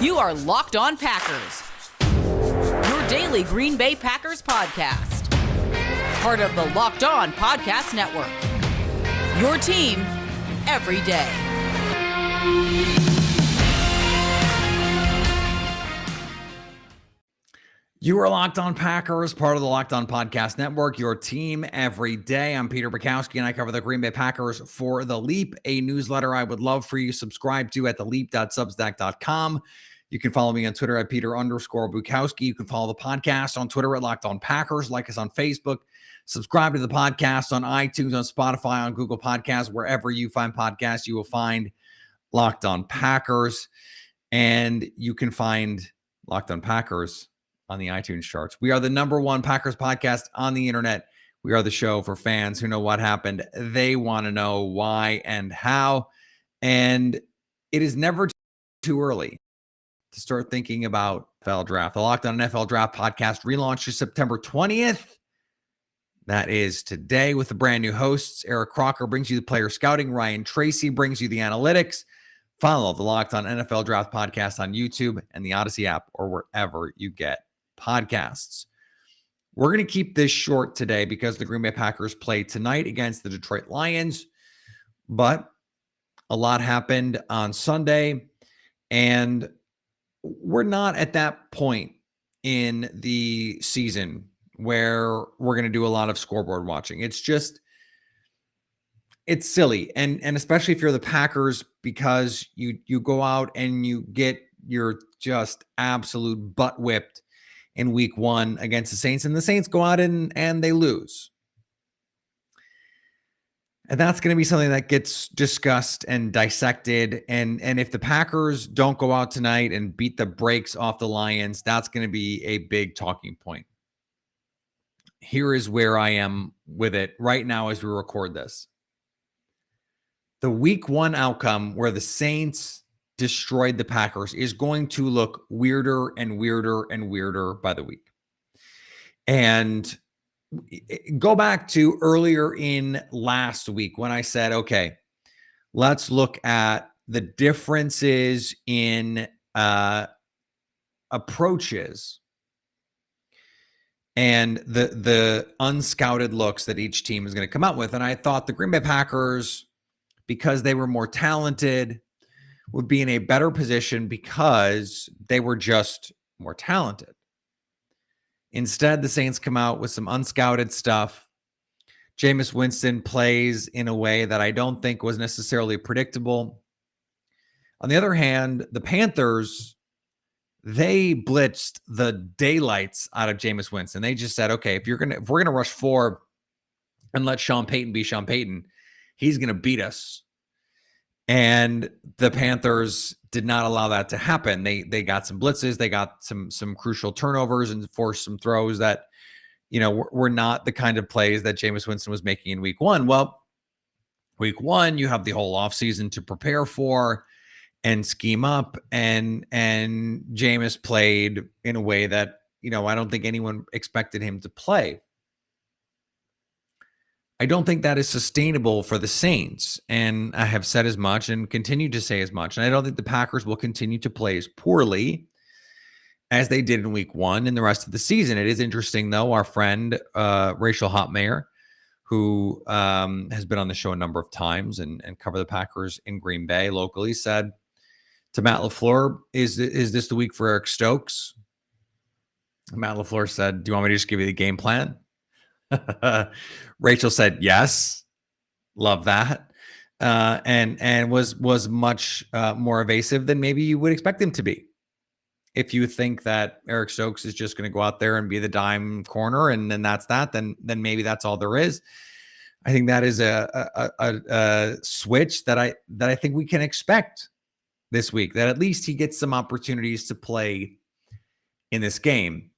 You are Locked On Packers, your daily Green Bay Packers podcast. Part of the Locked On Podcast Network, your team every day. You are Locked On Packers, part of the Locked On Podcast Network, your team every day. I'm Peter Bukowski, and I cover the Green Bay Packers for The Leap, a newsletter I would love for you to subscribe to at theleap.substack.com. You can follow me on Twitter at Peter_Bukowski. You can follow the podcast on Twitter at Locked On Packers. Like us on Facebook. Subscribe to the podcast on iTunes, on Spotify, on Google Podcasts. Wherever you find podcasts, you will find Locked On Packers. And you can find Locked On Packers on the iTunes charts. We are the #1 Packers podcast on the internet. We are the show for fans who know what happened. They want to know why and how. And it is never too early to start thinking about NFL Draft. The Locked On NFL Draft podcast relaunches September 20th. That is today with the brand new hosts. Eric Crocker brings you the player scouting. Ryan Tracy brings you the analytics. Follow the Locked On NFL Draft podcast on YouTube and the Odyssey app or wherever you get podcasts. We're going to keep this short today because the Green Bay Packers play tonight against the Detroit Lions, but a lot happened on Sunday, and we're not at that point in the season where we're going to do a lot of scoreboard watching. It's silly. And especially if you're the Packers, because you go out and you get your just absolute butt whipped in week 1 against the Saints, and the Saints go out and they lose. And that's going to be something that gets discussed and dissected. And if the Packers don't go out tonight and beat the brakes off the Lions, that's going to be a big talking point. Here is where I am with it right now as we record this. The week 1 outcome where the Saints destroyed the Packers is going to look weirder and weirder and weirder by the week. And go back to earlier in last week when I said, okay, let's look at the differences in approaches and the unscouted looks that each team is going to come out with. And I thought the Green Bay Packers, because they were more talented, would be in a better position because they were just more talented. Instead, the Saints come out with some unscouted stuff. Jameis Winston plays in a way that I don't think was necessarily predictable. On the other hand, the Panthers, they blitzed the daylights out of Jameis Winston. They just said, okay, if we're gonna rush 4 and let Sean Payton be Sean Payton, he's gonna beat us. And the Panthers did not allow that to happen. They got some blitzes, they got some crucial turnovers and forced some throws that, were not the kind of plays that Jameis Winston was making in week 1. Well, week 1, you have the whole offseason to prepare for and scheme up, and Jameis played in a way that, I don't think anyone expected him to play. I don't think that is sustainable for the Saints, and I have said as much and continue to say as much. And I don't think the Packers will continue to play as poorly as they did in week 1 and the rest of the season. It is interesting, though. Our friend, Rachel Hotmayer, who has been on the show a number of times and cover the Packers in Green Bay locally, said to Matt LaFleur, is this the week for Eric Stokes? Matt LaFleur said, do you want me to just give you the game plan? Rachel said, yes, love that. And was much more evasive than maybe you would expect him to be. If you think that Eric Stokes is just going to go out there and be the dime corner and then that's that, then maybe that's all there is. I think that is a switch that I think we can expect this week, that at least he gets some opportunities to play in this game.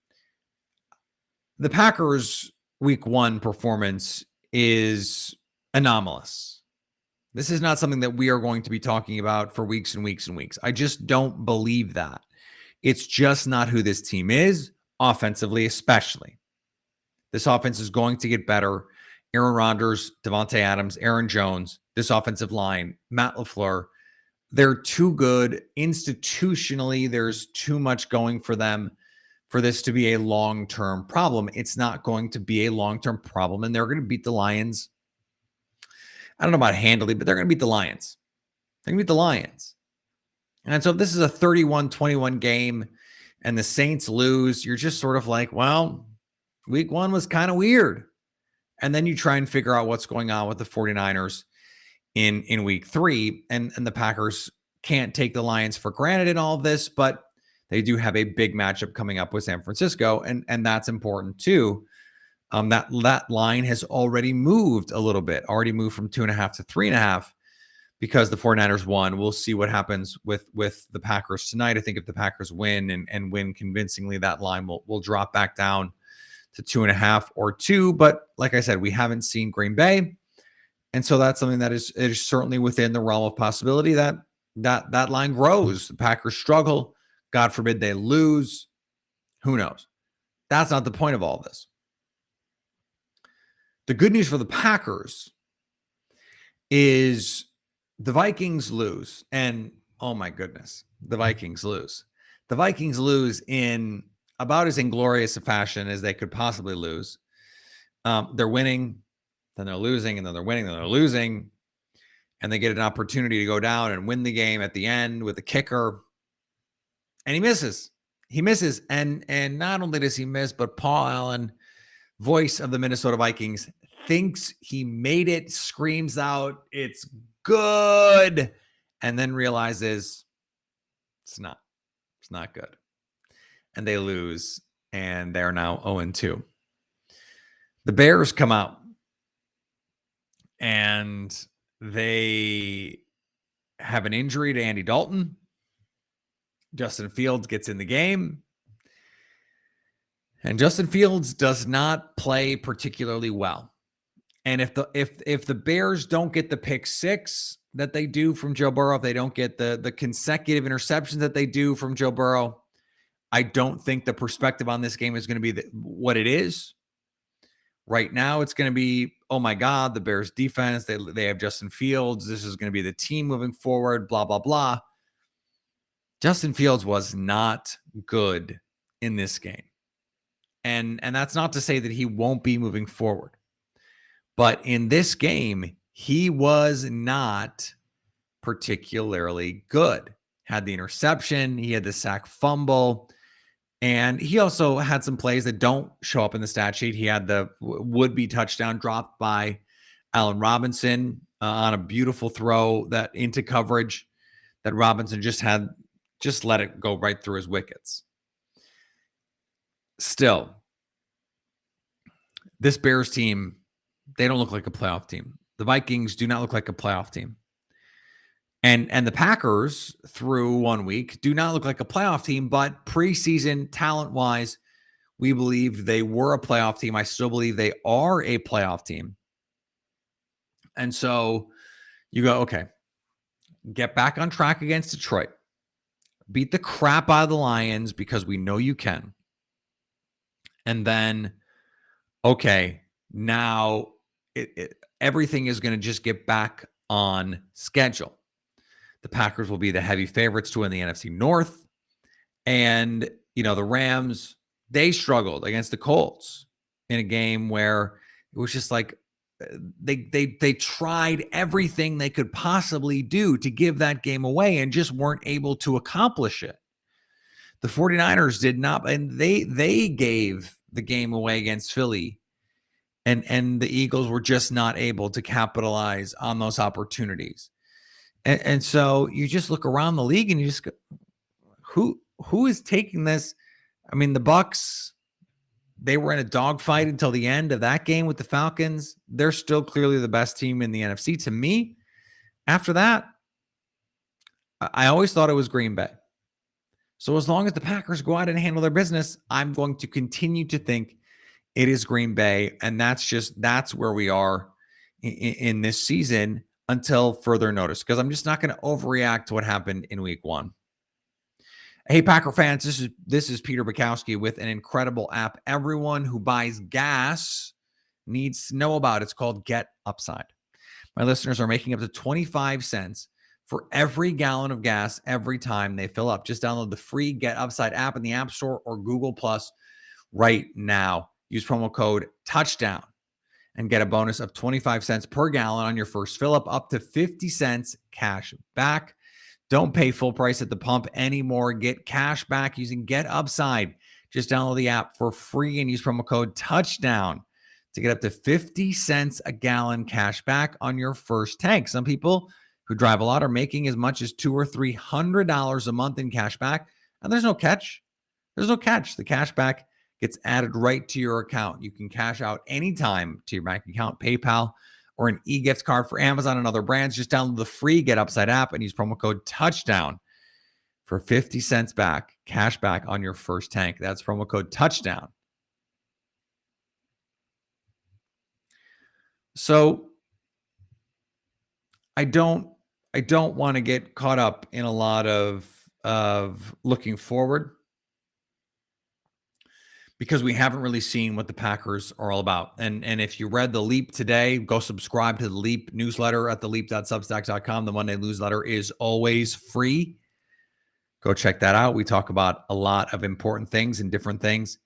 The Packers' week 1 performance is anomalous. This is not something that we are going to be talking about for weeks and weeks and weeks. I just don't believe that. It's just not who this team is, offensively especially. This offense is going to get better. Aaron Rodgers, Devontae Adams, Aaron Jones, this offensive line, Matt LaFleur, They're too good. Institutionally, there's too much going for them for this to be a long-term problem. It's not going to be a long-term problem, and they're going to beat the Lions. I don't know about handily, but they're going to beat the Lions. They're going to beat the Lions. And so if this is a 31-21 game and the Saints lose, you're just sort of like, well, week one was kind of weird. And then you try and figure out what's going on with the 49ers in week three. And the Packers can't take the Lions for granted in all of this, but they do have a big matchup coming up with San Francisco. And that's important too. That line has already moved a little bit, already moved from 2.5 to 3.5 because the 49ers won. We'll see what happens with the Packers tonight. I think if the Packers win and win convincingly, that line will drop back down to 2.5 or 2. But like I said, we haven't seen Green Bay. And so that's something that is certainly within the realm of possibility that line grows. The Packers struggle. God forbid they lose. Who knows? That's not the point of all this. The good news for the Packers is the Vikings lose. And oh my goodness, the Vikings lose. The Vikings lose in about as inglorious a fashion as they could possibly lose. They're winning, then they're losing, and then they're winning, then they're losing. And they get an opportunity to go down and win the game at the end with the kicker. And he misses. He misses. And not only does he miss, but Paul Allen, voice of the Minnesota Vikings, thinks he made it, screams out, "It's good," and then realizes it's not. It's not good. And they lose, and they're now 0-2. The Bears come out, and they have an injury to Andy Dalton. Justin Fields gets in the game. And Justin Fields does not play particularly well. And if the Bears don't get the pick six that they do from Joe Burrow, if they don't get the consecutive interceptions that they do from Joe Burrow, I don't think the perspective on this game is going to be what it is. Right now, it's going to be, oh my God, the Bears defense, they have Justin Fields. This is going to be the team moving forward, blah, blah, blah. Justin Fields was not good in this game. And that's not to say that he won't be moving forward. But in this game, he was not particularly good. Had the interception, he had the sack fumble, and he also had some plays that don't show up in the stat sheet. He had the would-be touchdown dropped by Allen Robinson on a beautiful throw that into coverage that Robinson just let it go right through his wickets. Still, this Bears team, they don't look like a playoff team. The Vikings do not look like a playoff team. And the Packers, through 1 week, do not look like a playoff team, but preseason, talent-wise, we believe they were a playoff team. I still believe they are a playoff team. And so you go, okay, get back on track against Detroit. Beat the crap out of the Lions because we know you can. And then, okay, now everything is going to just get back on schedule. The Packers will be the heavy favorites to win the NFC North. And, the Rams, they struggled against the Colts in a game where it was just like they tried everything they could possibly do to give that game away and just weren't able to accomplish it. The 49ers did not, and they gave the game away against Philly. And the Eagles were just not able to capitalize on those opportunities. And so you just look around the league and you just go, who is taking this? I mean, the Bucs, they were in a dogfight until the end of that game with the Falcons. They're still clearly the best team in the NFC. To me, after that, I always thought it was Green Bay. So as long as the Packers go out and handle their business, I'm going to continue to think it is Green Bay. And that's where we are in this season until further notice, because I'm just not going to overreact to what happened in week one. Hey, Packer fans, this is Peter Bukowski with an incredible app everyone who buys gas needs to know about. It's called Get Upside. My listeners are making up to 25 cents for every gallon of gas every time they fill up. Just download the free Get Upside app in the App Store or Google Plus right now. Use promo code TOUCHDOWN and get a bonus of 25 cents per gallon on your first fill up to 50 cents cash back. Don't pay full price at the pump anymore. Get cash back using Get Upside. Just download the app for free and use promo code TOUCHDOWN to get up to 50 cents a gallon cash back on your first tank. Some people who drive a lot are making as much as $200 or $300 a month in cash back, and there's no catch. There's no catch. The cash back gets added right to your account. You can cash out anytime to your bank account, PayPal, or an e-gift card for Amazon and other brands. Just download the free Get Upside app and use promo code TOUCHDOWN for 50 cents back, cash back on your first tank. That's promo code TOUCHDOWN. So I don't want to get caught up in a lot of looking forward, because we haven't really seen what the Packers are all about. And if you read The Leap today, go subscribe to the Leap newsletter at theleap.substack.com. The Monday newsletter is always free. Go check that out. We talk about a lot of important things and different things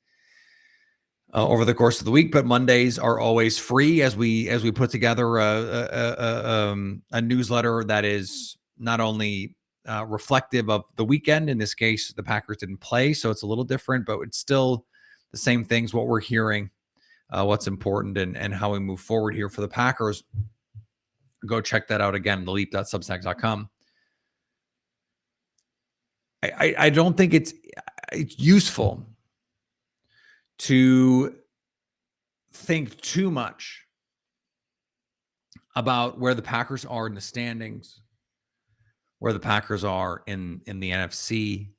over the course of the week, but Mondays are always free as we put together a newsletter that is not only reflective of the weekend. In this case, the Packers didn't play, so it's a little different, but it's still the same things, what we're hearing, what's important, and how we move forward here for the Packers. Go check that out again, theleap.substack.com. I don't think it's useful to think too much about where the Packers are in the standings, where the Packers are in the NFC.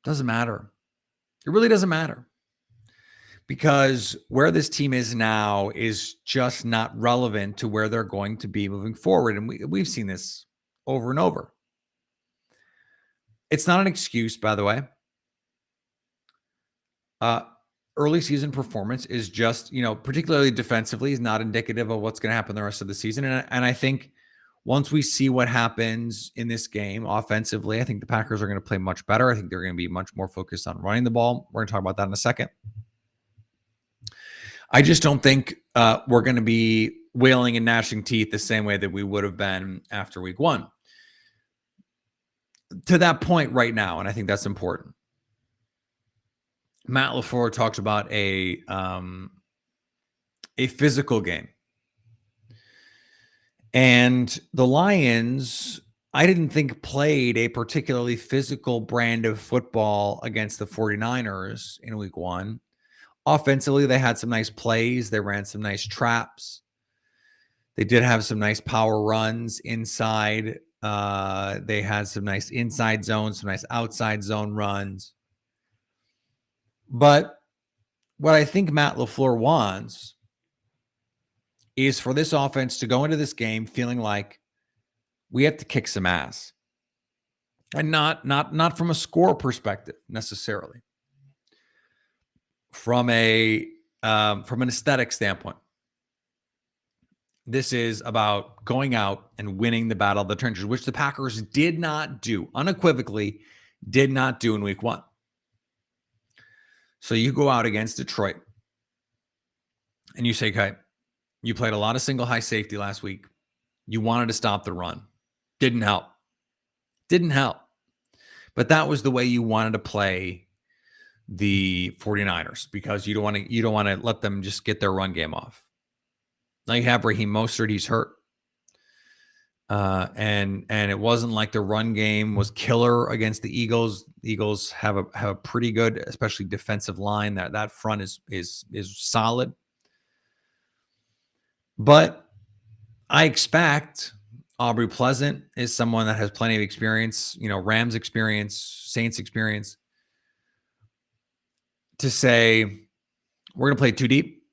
Doesn't matter. It really doesn't matter, because where this team is now is just not relevant to where they're going to be moving forward. And we've seen this over and over. It's not an excuse, by the way. Early season performance is just, particularly defensively, is not indicative of what's going to happen the rest of the season. And I think once we see what happens in this game offensively, I think the Packers are going to play much better. I think they're going to be much more focused on running the ball. We're going to talk about that in a second. I just don't think we're going to be wailing and gnashing teeth the same way that we would have been after week one. To that point right now, and I think that's important, Matt LaFleur talked about a physical game. And the Lions, I didn't think, played a particularly physical brand of football against the 49ers in week one. Offensively, they had some nice plays. They ran some nice traps. They did have some nice power runs inside. They had some nice inside zones, some nice outside zone runs. But what I think Matt LaFleur wants is for this offense to go into this game feeling like we have to kick some ass, and not from a score perspective necessarily, from an aesthetic standpoint. This is about going out and winning the battle of the trenches, which the Packers did not do, unequivocally did not do in week one. So you go out against Detroit and you say, okay, you played a lot of single high safety last week. You wanted to stop the run. Didn't help. But that was the way you wanted to play the 49ers, because you don't want to let them just get their run game off. Now you have Raheem Mostert, he's hurt. And it wasn't like the run game was killer against the Eagles. The Eagles have a pretty good, especially defensive line. That front is solid. But I expect Aubrey Pleasant is someone that has plenty of experience, Rams experience, Saints experience, to say we're going to play too deep.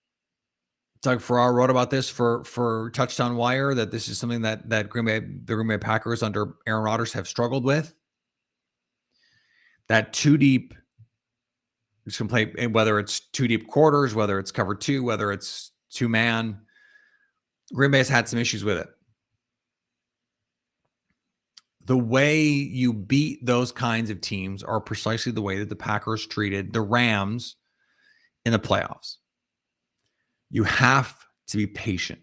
Doug Farrar wrote about this for Touchdown Wire, that this is something that the Green Bay Packers under Aaron Rodgers have struggled with. That too deep, just going to play, whether it's too deep quarters, whether it's cover two, whether it's two man. Green Bay has had some issues with it. The way you beat those kinds of teams are precisely the way that the Packers treated the Rams in the playoffs. You have to be patient.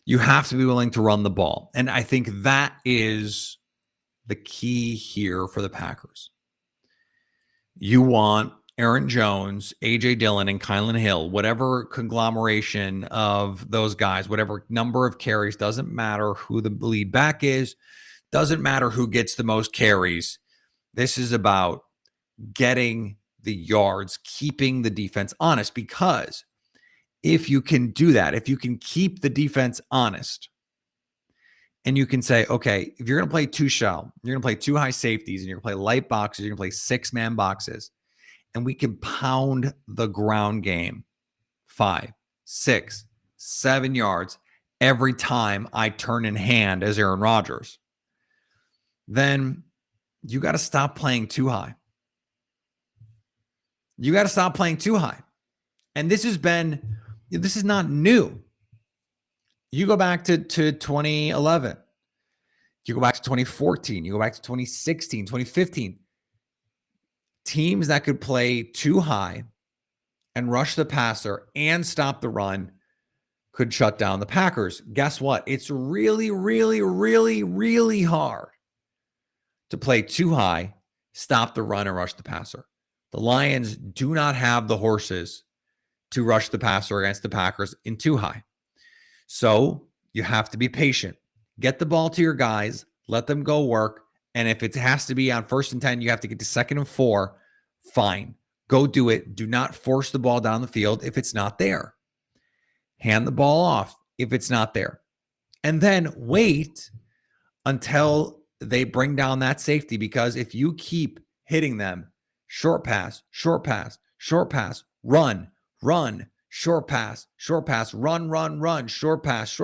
You have to be willing to run the ball. And I think that is the key here for the Packers. You want Aaron Jones, A.J. Dillon, and Kylan Hill, whatever conglomeration of those guys, whatever number of carries, doesn't matter who the lead back is, doesn't matter who gets the most carries. This is about getting the yards, keeping the defense honest, because if you can do that, if you can keep the defense honest, and you can say, okay, if you're going to play two shell, you're going to play two high safeties, and you're going to play light boxes, you're going to play 6-man boxes, and we can pound the ground game 5, 6, 7 yards every time I turn in hand as Aaron Rodgers, then you got to stop playing too high. You got to stop playing too high. And this is not new. You go back to 2011. You go back to 2014. You go back to 2016, 2015. Teams that could play too high and rush the passer and stop the run could shut down the Packers. Guess what? It's really, really, really, really hard to play too high, stop the run, and rush the passer. The Lions do not have the horses to rush the passer against the Packers in too high. So you have to be patient. Get the ball to your guys, let them go work. And if it has to be on 1st and 10, you have to get to 2nd and 4, fine. Go do it. Do not force the ball down the field if it's not there. Hand the ball off if it's not there. And then wait until they bring down that safety, because if you keep hitting them, short pass, short pass, short pass, run, short pass, run, short pass,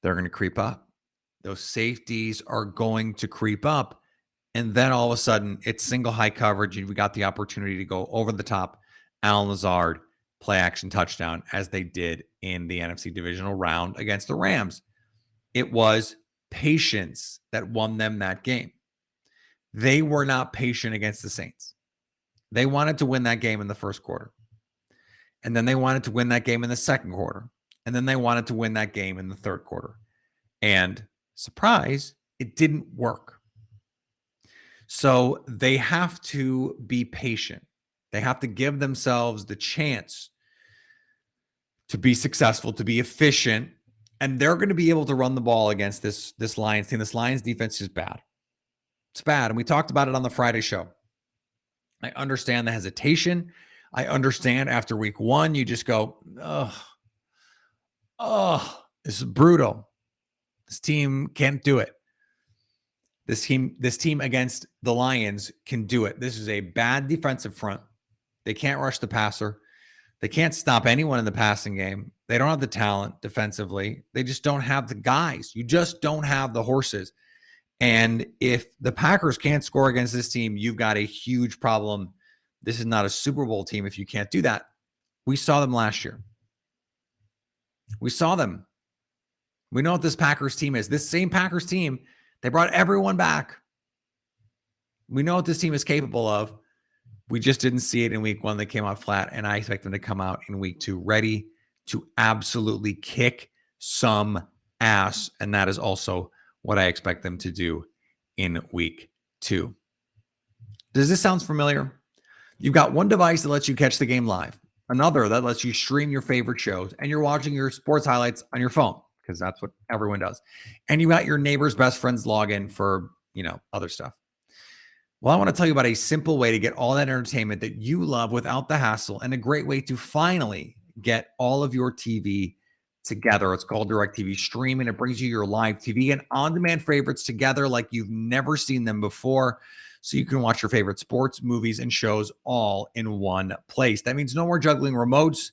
they're going to creep up. Those safeties are going to creep up. And then all of a sudden, it's single high coverage, and we got the opportunity to go over the top. Allen Lazard, play action touchdown, as they did in the NFC divisional round against the Rams. It was patience that won them that game. They were not patient against the Saints. They wanted to win that game in the first quarter. And then they wanted to win that game in the second quarter. And then they wanted to win that game in the third quarter. And surprise, it didn't work. So they have to be patient. They have to give themselves the chance to be successful, to be efficient. And they're going to be able to run the ball against this Lions team. This Lions defense is bad. It's bad. And we talked about it on the Friday show. I understand the hesitation. I understand after week 1, you just go, this is brutal. This team can't do it. This team against the Lions can do it. This is a bad defensive front. They can't rush the passer. They can't stop anyone in the passing game. They don't have the talent defensively. They just don't have the guys. You just don't have the horses. And if the Packers can't score against this team, you've got a huge problem. This is not a Super Bowl team if you can't do that. We saw them last year. We saw them. We know what this Packers team is. This same Packers team, they brought everyone back. We know what this team is capable of. We just didn't see it in week 1. They came out flat, and I expect them to come out in week 2 ready to absolutely kick some ass. And that is also what I expect them to do in week 2. Does this sound familiar? You've got one device that lets you catch the game live, another that lets you stream your favorite shows, and you're watching your sports highlights on your phone, because that's what everyone does. And you got your neighbor's best friend's login for, other stuff. Well, I want to tell you about a simple way to get all that entertainment that you love without the hassle, and a great way to finally get all of your TV together. It's called DirecTV Stream, and it brings you your live TV and on-demand favorites together like you've never seen them before, so you can watch your favorite sports, movies, and shows all in one place. That means no more juggling remotes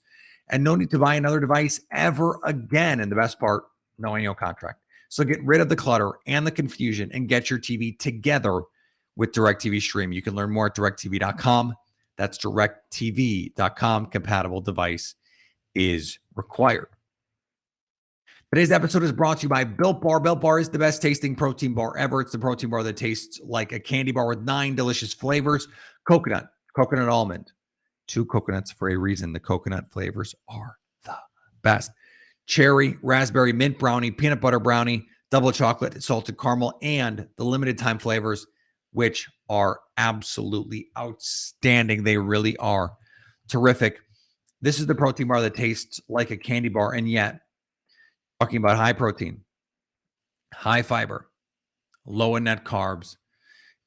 and no need to buy another device ever again. And the best part, no annual contract. So get rid of the clutter and the confusion and get your TV together with DirecTV Stream. You can learn more at directtv.com. That's directtv.com. Compatible device is required. Today's episode is brought to you by Built Bar. Built Bar is the best tasting protein bar ever. It's the protein bar that tastes like a candy bar with 9 delicious flavors. Coconut, coconut almond, 2 coconuts for a reason. The coconut flavors are the best. Cherry, raspberry, mint brownie, peanut butter brownie, double chocolate, salted caramel, and the limited time flavors, which are absolutely outstanding. They really are terrific. This is the protein bar that tastes like a candy bar, and yet talking about high protein, high fiber, low in net carbs,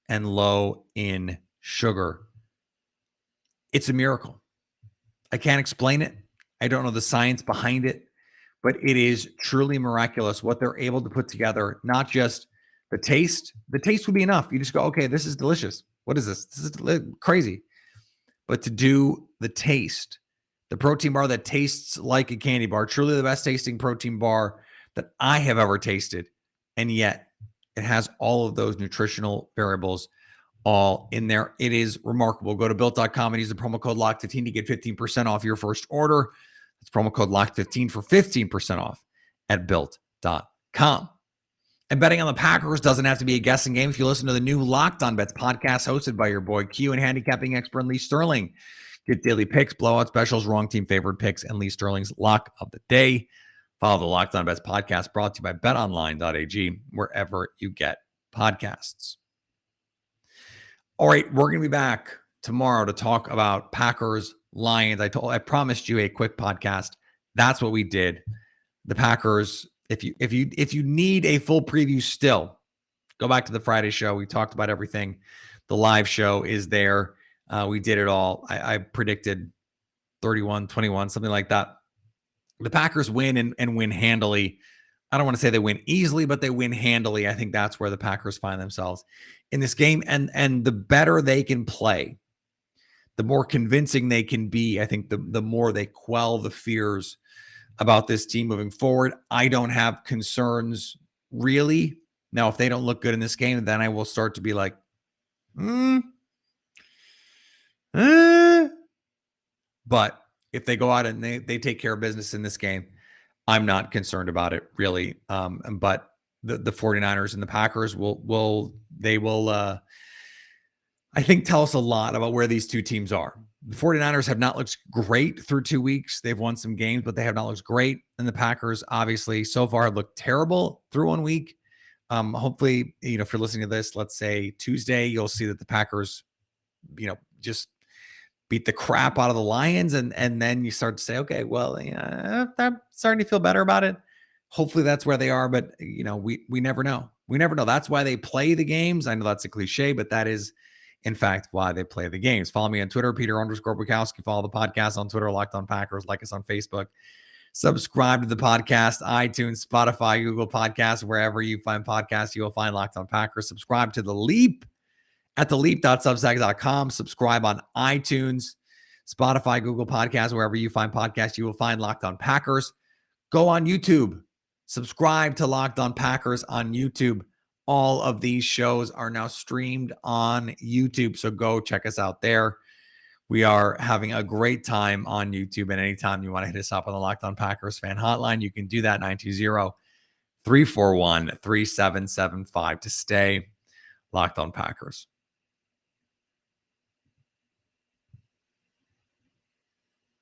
and low in sugar. It's a miracle. I can't explain it. I don't know the science behind it, but it is truly miraculous what they're able to put together. Not just the taste. The taste would be enough. You just go, okay, this is delicious. What is this? This is crazy. But to do the taste, the protein bar that tastes like a candy bar, truly the best tasting protein bar that I have ever tasted. And yet it has all of those nutritional variables all in there. It is remarkable. Go to built.com and use the promo code LOCK15 to get 15% off your first order. That's promo code LOCK15 for 15% off at built.com. And betting on the Packers doesn't have to be a guessing game. If you listen to the new Locked On Bets podcast hosted by your boy Q and handicapping expert Lee Sterling, get daily picks, blowout specials, wrong team favored picks, and Lee Sterling's lock of the day. Follow the Locked On Bets podcast brought to you by betonline.ag, wherever you get podcasts. All right, we're going to be back tomorrow to talk about Packers Lions. I promised you a quick podcast. That's what we did. The Packers, if you need a full preview still, go back to the Friday show. We talked about everything. The live show is there. We did it all. I predicted 31-21, something like that. The Packers win and win handily. I don't want to say they win easily, but they win handily. I think that's where the Packers find themselves in this game. And the better they can play, the more convincing they can be. I think the more they quell the fears about this team moving forward. I don't have concerns really. Now, if they don't look good in this game, then I will start to be like, But if they go out and they take care of business in this game, I'm not concerned about it really. But the 49ers and the Packers will I think tell us a lot about where these two teams are. The 49ers have not looked great through 2 weeks. They've won some games, but they have not looked great. And the Packers obviously so far have looked terrible through 1 week. Hopefully, if you're listening to this, let's say Tuesday, you'll see that the Packers, just beat the crap out of the Lions. And then you start to say, okay, well, I'm starting to feel better about it. Hopefully that's where they are. But, we never know. We never know. That's why they play the games. I know that's a cliche, but that is, in fact, why they play the games. Follow me on Twitter, Peter_Bukowski. Follow the podcast on Twitter, Locked On Packers. Like us on Facebook. Subscribe to the podcast, iTunes, Spotify, Google Podcasts, wherever you find podcasts, you will find Locked On Packers. Subscribe to The Leap at theleap.substack.com. Subscribe on iTunes, Spotify, Google Podcasts, wherever you find podcasts, you will find Locked On Packers. Go on YouTube. Subscribe to Locked On Packers on YouTube. All of these shows are now streamed on YouTube, so go check us out there. We are having a great time on YouTube, and anytime you want to hit us up on the Locked On Packers fan hotline, you can do that, 920-341-3775 to stay Locked On Packers.